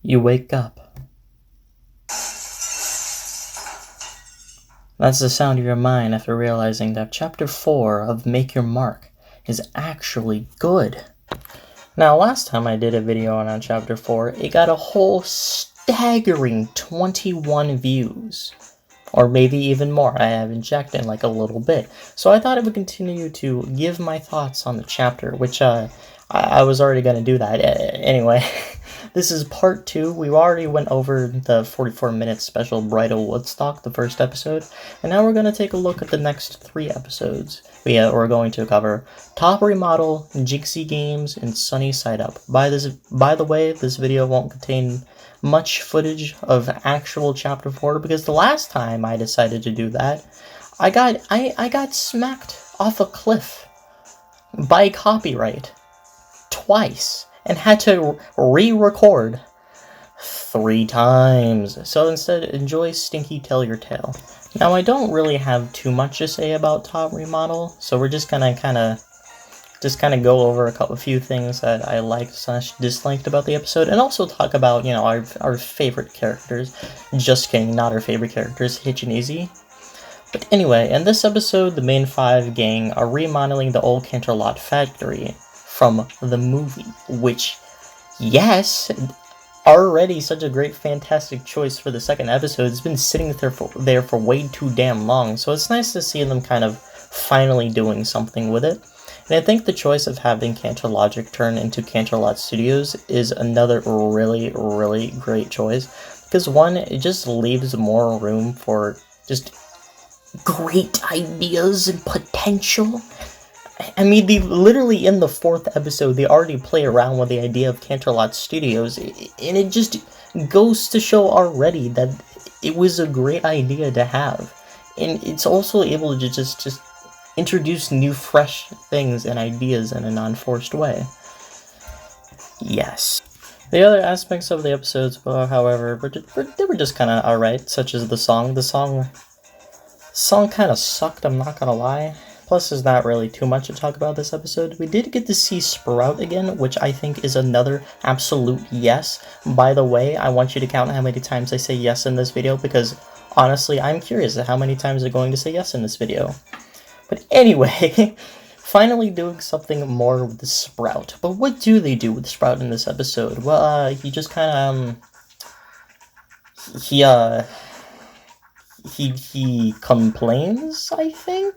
You wake up. That's the sound of your mind after realizing that Chapter 4 of Make Your Mark is actually good. Now, last time I did a video on Chapter 4, it got a whole staggering 21 views. Or maybe even more. I haven't checked in like a little bit. So I thought I would continue to give my thoughts on the chapter, which I was already going to do that. Anyway, this is part 2. We already went over the 44-minute special Bridal Woodstock, the first episode, and now we're going to take a look at the next 3 episodes. We're going to cover Top Remodel, Jigsaw Games, and Sunny Side Up. By the way, this video won't contain much footage of actual Chapter 4, because the last time I decided to do that, I got smacked off a cliff by copyright twice and had to re-record 3 times. So instead, enjoy Stinky Tell Your Tale. Now, I don't really have too much to say about Top Remodel, so we're just gonna kind of go over a few things that I liked/disliked about the episode, and also talk about, you know, our favorite characters. Just kidding, not our favorite characters, Hitch and Easy. But anyway, in this episode, the main 5 gang are remodeling the old Canterlot factory from the movie, which, yes, already such a great, fantastic choice for the second episode. It's been sitting there for way too damn long, so it's nice to see them kind of finally doing something with it. And I think the choice of having Canterlogic turn into Canterlot Studios is another really, really great choice. Because one, it just leaves more room for just great ideas and potential. I mean, literally in the 4th episode, they already play around with the idea of Canterlot Studios. And it just goes to show already that it was a great idea to have. And it's also able to just introduce new, fresh things and ideas in a non-forced way. Yes. The other aspects of the episodes, however, they were just kind of alright, such as the song. The song kind of sucked, I'm not gonna lie. Plus, there's not really too much to talk about this episode. We did get to see Sprout again, which I think is another absolute yes. By the way, I want you to count how many times I say yes in this video, because honestly, I'm curious at how many times they're going to say yes in this video. But anyway, finally doing something more with the Sprout. But what do they do with Sprout in this episode? Well, he just kind of, he complains, I think?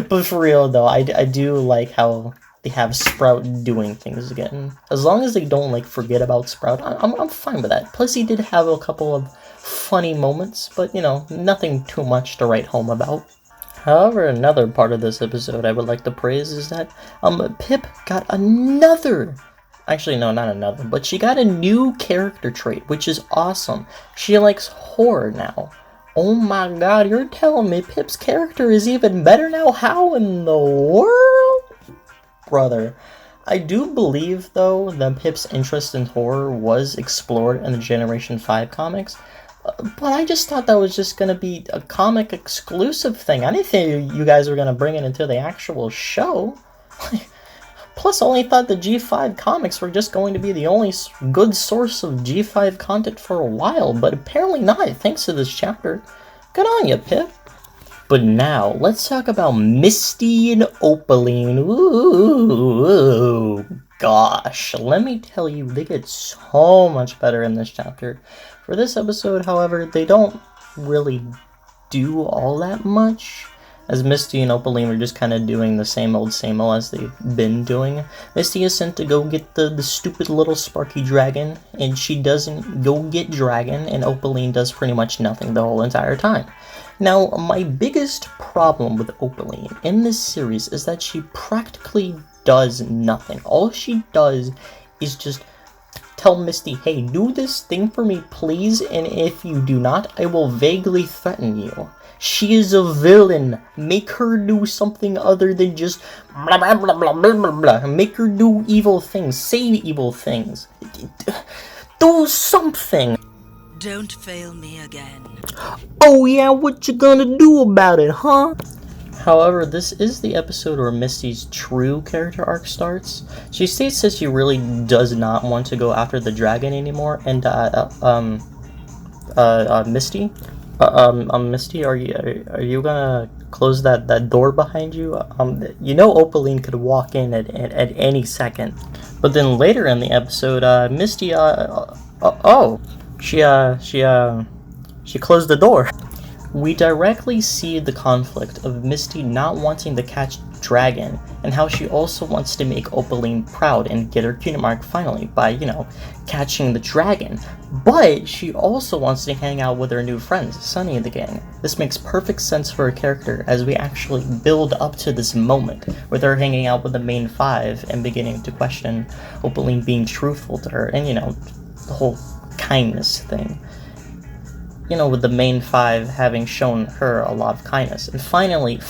But for real though, I do like how they have Sprout doing things again. As long as they don't, like, forget about Sprout, I'm fine with that. Plus, he did have a couple of funny moments, but, you know, nothing too much to write home about. However, another part of this episode I would like to praise is that Pip got another, actually no, not another, but she got a new character trait, which is awesome. She likes horror now. Oh my god, you're telling me Pip's character is even better now? How in the world? Brother, I do believe, though, that Pip's interest in horror was explored in the Generation 5 comics. But I just thought that was just going to be a comic exclusive thing. I didn't think you guys were going to bring it into the actual show. Plus, I only thought the G5 comics were just going to be the only good source of G5 content for a while. But apparently not, thanks to this chapter. Good on you, Pip. But now, let's talk about Misty and Opaline. Ooh, gosh. Let me tell you, they get so much better in this chapter. For this episode, however, they don't really do all that much, as Misty and Opaline are just kind of doing the same old as they've been doing. Misty is sent to go get the stupid little Sparky Dragon, and she doesn't go get Dragon, and Opaline does pretty much nothing the whole entire time. Now, my biggest problem with Opaline in this series is that she practically does nothing. All she does is just tell Misty, hey, do this thing for me, please, and if you do not, I will vaguely threaten you. She is a villain. Make her do something other than just blah blah blah blah blah blah blah. Make her do evil things, say evil things. Do something. Don't fail me again. Oh yeah, what you gonna do about it, huh? However, this is the episode where Misty's true character arc starts. She states that she really does not want to go after the dragon anymore, and Misty, Misty, are you gonna close that door behind you? You know Opaline could walk in at any second. But then later in the episode, Misty, she closed the door. We directly see the conflict of Misty not wanting to catch dragon, and how she also wants to make Opaline proud and get her cutie mark finally by, catching the dragon. But she also wants to hang out with her new friends, Sunny and the gang. This makes perfect sense for her character as we actually build up to this moment with her hanging out with the main five and beginning to question Opaline being truthful to her, and the whole kindness thing. With the main five having shown her a lot of kindness. And finally,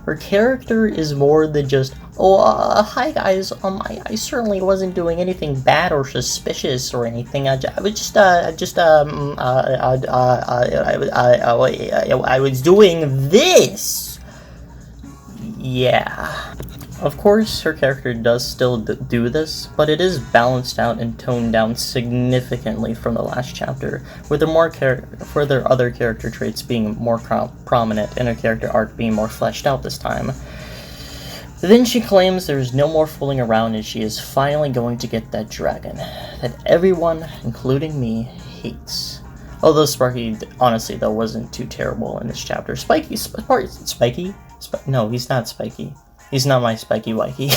her character is more than just, hi guys, I certainly wasn't doing anything bad or suspicious or anything. I was doing this. Yeah. Of course, her character does still do this, but it is balanced out and toned down significantly from the last chapter, with their other character traits being more prominent and her character arc being more fleshed out this time. Then she claims there's no more fooling around and she is finally going to get that dragon that everyone, including me, hates. Although Sparky, honestly, though, wasn't too terrible in this chapter. No, he's not Spiky. He's not my Spiky Wikey.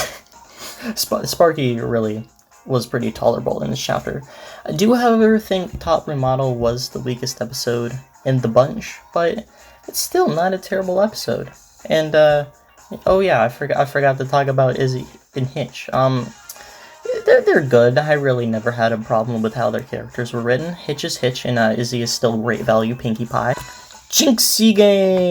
Sparky really was pretty tolerable in this chapter. I do, however, think Top Remodel was the weakest episode in the bunch, but it's still not a terrible episode. And, oh yeah, I forgot to talk about Izzy and Hitch. They're good. I really never had a problem with how their characters were written. Hitch is Hitch, and Izzy is still great value Pinkie Pie. Jinxie Games!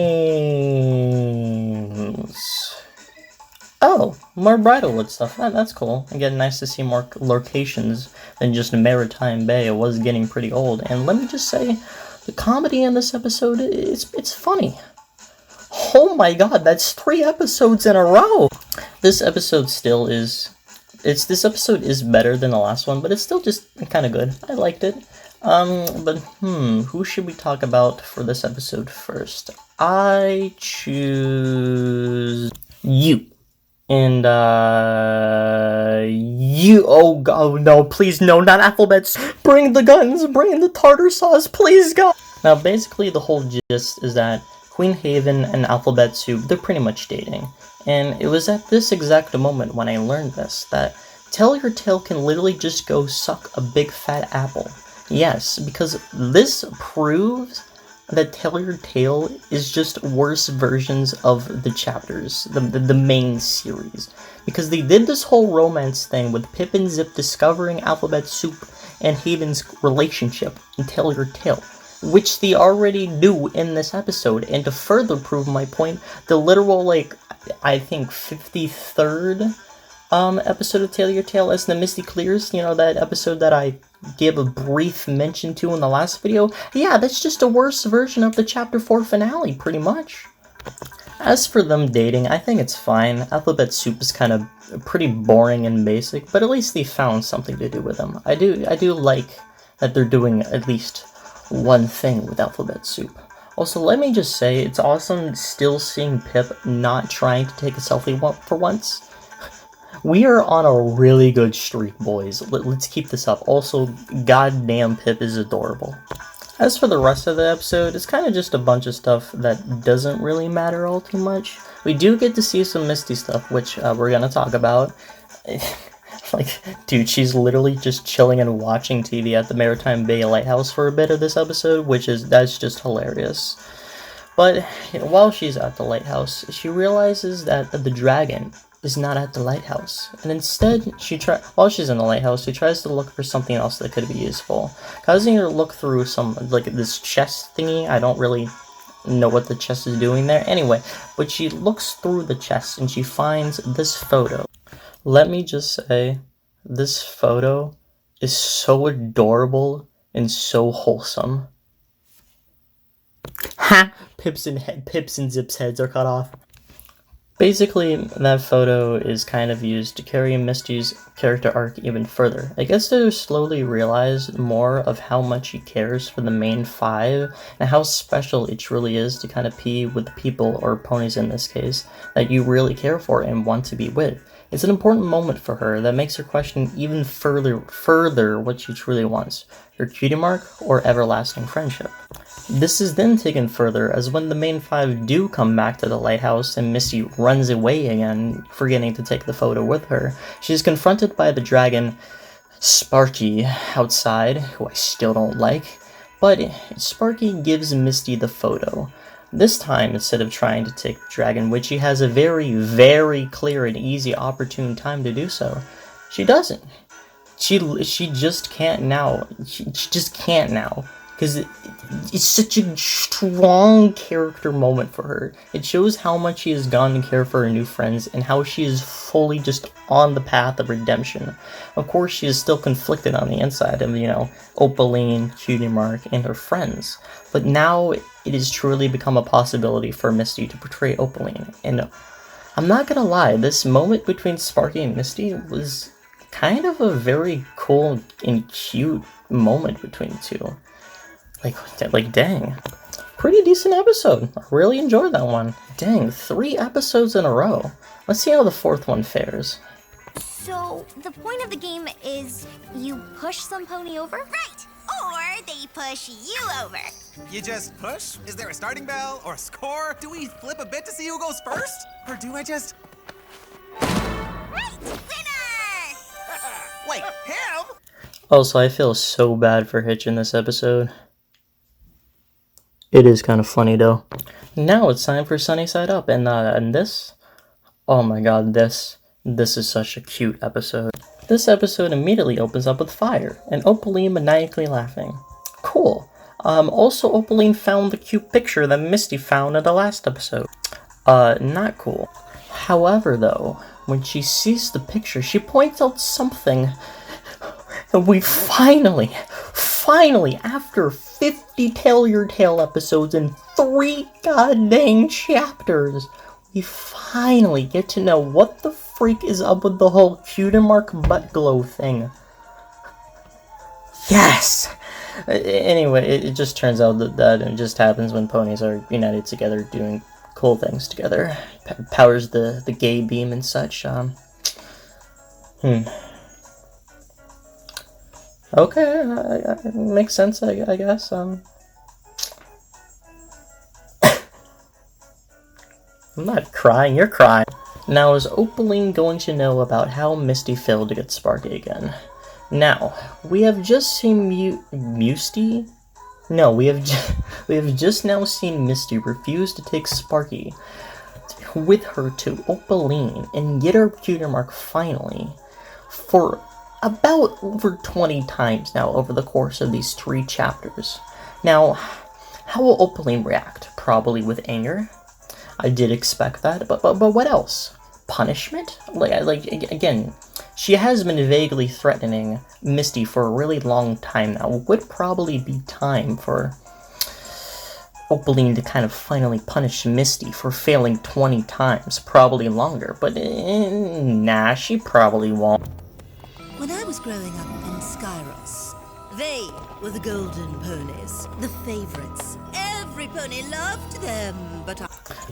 Oh, more Bridalwood stuff. That's cool. Again, nice to see more locations than just Maritime Bay. It was getting pretty old. And let me just say, the comedy in this episode, it's funny. Oh my god, that's 3 episodes in a row! This episode still is... This episode is better than the last one, but it's still just kind of good. I liked it. Who should we talk about for this episode first? I choose... you. And, oh god, no, please, no, not alphabets. Bring the guns, bring the tartar sauce, please, God. Now, basically, the whole gist is that Queen Haven and Alphabet Soup, they're pretty much dating. And it was at this exact moment when I learned this, that Tell Your Tale can literally just go suck a big fat apple. Yes, because this proves that Tell Your Tale is just worse versions of the chapters, the main series. Because they did this whole romance thing with Pip and Zip discovering Alphabet Soup and Haven's relationship in Tell Your Tale, which they already knew in this episode. And to further prove my point, the literal, I think 53rd episode of Tell Your Tale as the Misty Clears, that episode that I gave a brief mention to in the last video, yeah, that's just a worse version of the Chapter 4 finale, pretty much. As for them dating, I think it's fine. Alphabet Soup is kind of pretty boring and basic, but at least they found something to do with them. I do like that they're doing at least one thing with Alphabet Soup. Also, let me just say, it's awesome still seeing Pip not trying to take a selfie for once. We are on a really good streak, boys. Let's keep this up. Also, goddamn, Pip is adorable. As for the rest of the episode, it's kind of just a bunch of stuff that doesn't really matter all too much. We do get to see some Misty stuff, which we're gonna talk about. Dude, she's literally just chilling and watching TV at the Maritime Bay Lighthouse for a bit of this episode, that's just hilarious. But while she's at the lighthouse, she realizes that the dragon is not at the lighthouse, and instead while she's in the lighthouse, she tries to look for something else that could be useful, causing her to look through some this chest thingy. I don't really know what the chest is doing there anyway, but she looks through the chest and she finds this photo. Let me just say, this photo is so adorable and so wholesome. Ha! Pips and Zip's heads are cut off. Basically, that photo is kind of used to carry Misty's character arc even further. I guess to slowly realize more of how much he cares for the main five, and how special it truly is to kind of be with people, or ponies in this case, that you really care for and want to be with. It's an important moment for her that makes her question even further what she truly wants, her cutie mark or everlasting friendship. This is then taken further as when the main five do come back to the lighthouse and Misty runs away again, forgetting to take the photo with her. She's confronted by the dragon Sparky outside, who I still don't like, but Sparky gives Misty the photo. This time, instead of trying to take the dragon, which she has a very, very clear and easy opportune time to do so, she doesn't. She just can't now. She just can't now. Because it's such a strong character moment for her. It shows how much she has gone to care for her new friends and how she is fully just on the path of redemption. Of course, she is still conflicted on the inside of, Opaline, Cutie Mark, and her friends. But now it has truly become a possibility for Misty to portray Opaline. And I'm not gonna lie, this moment between Sparky and Misty was kind of a very cool and cute moment between the two. Like, dang. Pretty decent episode. I really enjoyed that one. Dang, 3 episodes in a row. Let's see how the 4th one fares. So, the point of the game is you push some pony over? Right! Or they push you over. You just push? Is there a starting bell or a score? Do we flip a bit to see who goes first? Or do I just... Right! Winner! Wait, him? Also, I feel so bad for Hitch in this episode. It is kind of funny though. Now it's time for Sunny Side Up, and this, oh my god, this is such a cute episode. This episode immediately opens up with fire, and Opaline maniacally laughing. Cool. Also Opaline found the cute picture that Misty found in the last episode. Not cool. However though, when she sees the picture, she points out something. And we finally, after 50 Tell Your Tale episodes and 3 goddamn chapters, we finally get to know what the freak is up with the whole Cutie Mark butt glow thing. Yes! Anyway, it just turns out that it just happens when ponies are united together doing cool things together. Powers the gay beam and such. Okay, makes sense, I guess. I'm not crying, you're crying. Now, is Opaline going to know about how Misty failed to get Sparky again? Now, we have just seen Misty? No, we have just now seen Misty refuse to take Sparky with her to Opaline and get her cutie mark finally for about over 20 times now over the course of these 3 chapters. Now, how will Opaline react? Probably with anger. I did expect that, but what else? Punishment? Like again, she has been vaguely threatening Misty for a really long time now. It would probably be time for Opaline to kind of finally punish Misty for failing 20 times, probably longer, but nah, she probably won't. When I was growing up in Skyros, they were the golden ponies, the favorites. Every pony loved them, but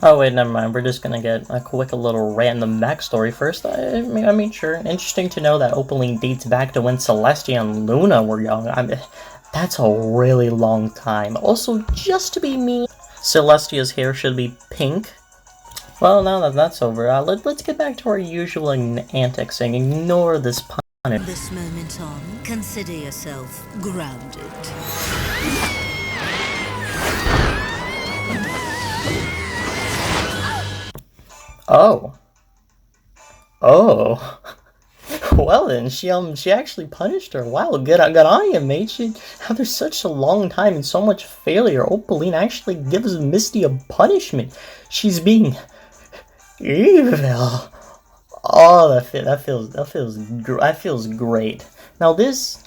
Oh wait, never mind. We're just gonna get a quick little random backstory first. I mean, sure. Interesting to know that Opaline dates back to when Celestia and Luna were young. That's a really long time. Also, just to be mean, Celestia's hair should be pink. Well, now that that's over, let's get back to our usual antics and ignore this pun. from this moment on, consider yourself grounded. Oh. Well then, she actually punished her. Wow, good on you, mate. After such a long time and so much failure, Opaline actually gives Misty a punishment. She's being evil. Oh, that feels great. Now this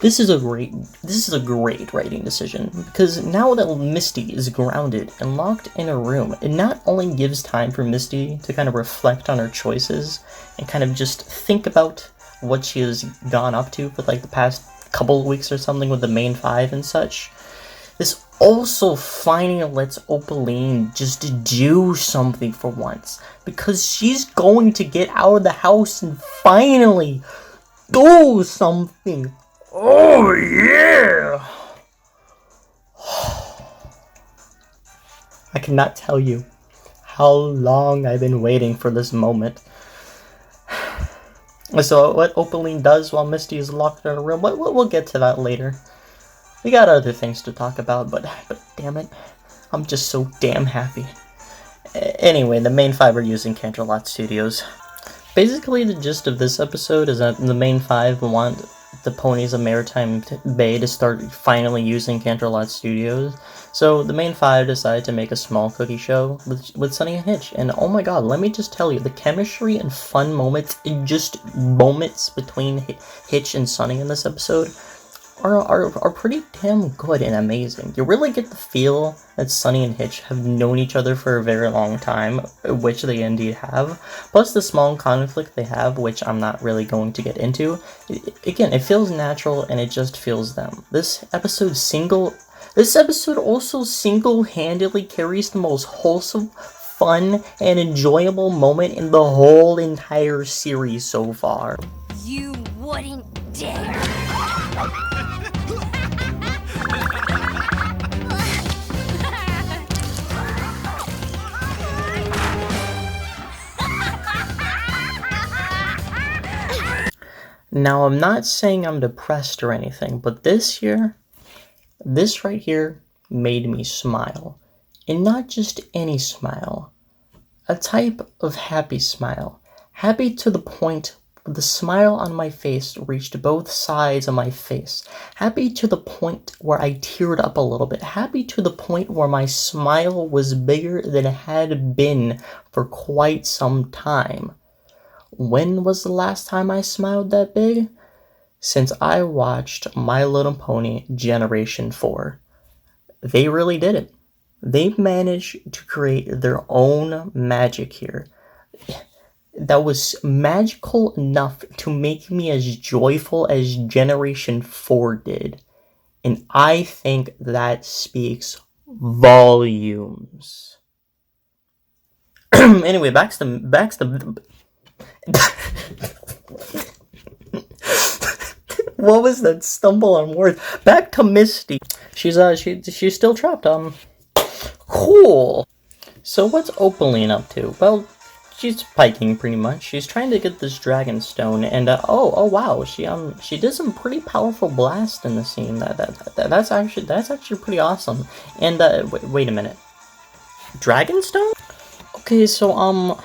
This is a great writing decision, because now that Misty is grounded and locked in a room, it not only gives time for Misty to kind of reflect on her choices and kind of just think about what she has gone up to for like the past couple of weeks or something with the main five and such. This also finally lets Opaline just do something for once, because she's going to get out of the house and finally do something. Oh yeah! I cannot tell you how long I've been waiting for this moment. So what Opaline does while Misty is locked in a room, we'll get to that later. We got other things to talk about, but damn it, I'm just so damn happy. Anyway, the main five are using Canterlot Studios. Basically, the gist of this episode is that the main five want the ponies of Maritime Bay to start finally using Canterlot Studios. So the main five decide to make a small cookie show with Sunny and Hitch. And oh my god, let me just tell you, the chemistry and fun moments, moments between Hitch and Sunny in this episode are pretty damn good and amazing. You really get the feel that Sunny and Hitch have known each other for a very long time, which they indeed have. Plus the small conflict they have, which I'm not really going to get into. Again, it feels natural and it just feels them. This episode also single-handedly carries the most wholesome, fun, and enjoyable moment in the whole entire series so far. You wouldn't dare! Now, I'm not saying I'm depressed or anything, but this right here made me smile. And not just any smile. A type of happy smile. Happy to the point where the smile on my face reached both sides of my face. Happy to the point where I teared up a little bit. Happy to the point where my smile was bigger than it had been for quite some time. When was the last time I smiled that big? Since I watched My Little Pony Generation 4. They really did it. They managed to create their own magic here. That was magical enough to make me as joyful as Generation 4 did. And I think that speaks volumes. Anyway, back to what was that stumble on words? Back to Misty. She's still trapped. Cool. So what's Opaline up to? Well, she's piking pretty much. She's trying to get this dragon stone, and oh wow, she did some pretty powerful blast in the scene. That's actually pretty awesome. And wait a minute, dragon stone? Okay, so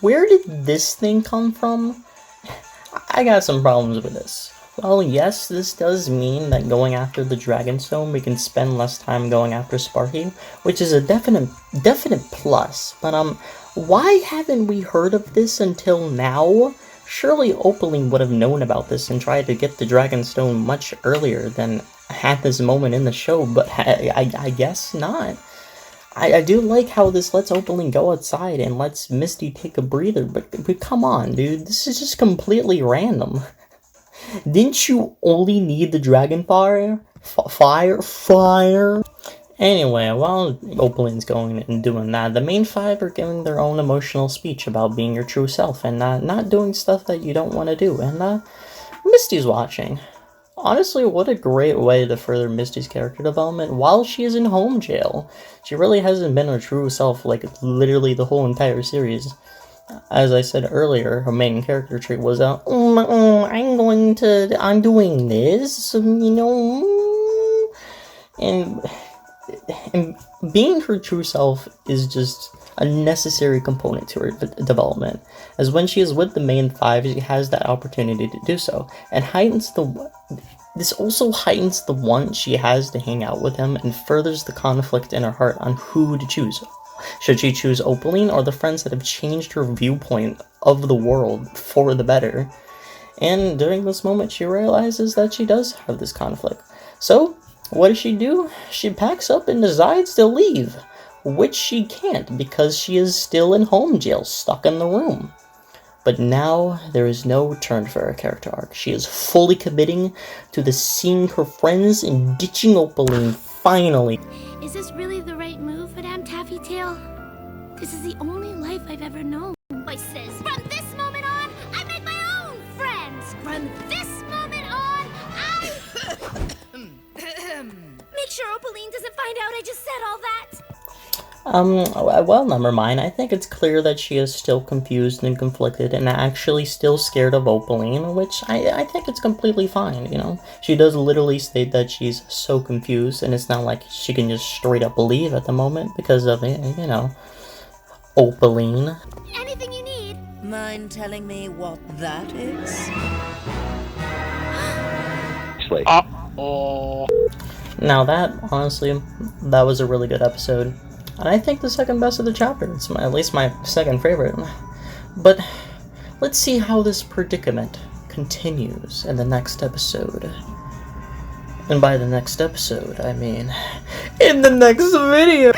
where did this thing come from? I got some problems with this. Well, yes, this does mean that going after the Dragonstone, we can spend less time going after Sparky, which is a definite plus. But why haven't we heard of this until now? Surely Opaline would have known about this and tried to get the Dragonstone much earlier than at this moment in the show, but I guess not. I do like how this lets Opaline go outside and lets Misty take a breather, but come on, dude, this is just completely random. Didn't you only need the dragon fire? Fire? Anyway, while Opaline's going and doing that, the main five are giving their own emotional speech about being your true self and not doing stuff that you don't want to do, and Misty's watching. Honestly, what a great way to further Misty's character development while she is in home jail. She really hasn't been her true self, like, literally the whole entire series. As I said earlier, her main character trait was, I'm doing this, you know, and being her true self is just a necessary component to her development, as when she is with the main five, she has that opportunity to do so, and this also heightens the want she has to hang out with him and furthers the conflict in her heart on who to choose. Should she choose Opaline or the friends that have changed her viewpoint of the world for the better? And during this moment, she realizes that she does have this conflict. So, what does she do? She packs up and decides to leave, which she can't because she is still in home jail, stuck in the room. But now, there is no return for her character arc. She is fully committing to the seeing her friends and ditching Opaline, finally. Is this really the right move, Madame Taffy Tail? This is the only life I've ever known. Voices. From this moment on, I make my own friends. From this moment on, I... Make sure Opaline doesn't find out I just said all that. Well, never mind. I think it's clear that she is still confused and conflicted and actually still scared of Opaline, which I think it's completely fine, you know? She does literally state that she's so confused, and it's not like she can just straight up leave at the moment because of, you know, Opaline. Anything you need. Mind telling me what that is? Now that, honestly, that was a really good episode. And I think the second best of the chapter. It's at least my second favorite. But let's see how this predicament continues in the next episode. And by the next episode, I mean in the next video!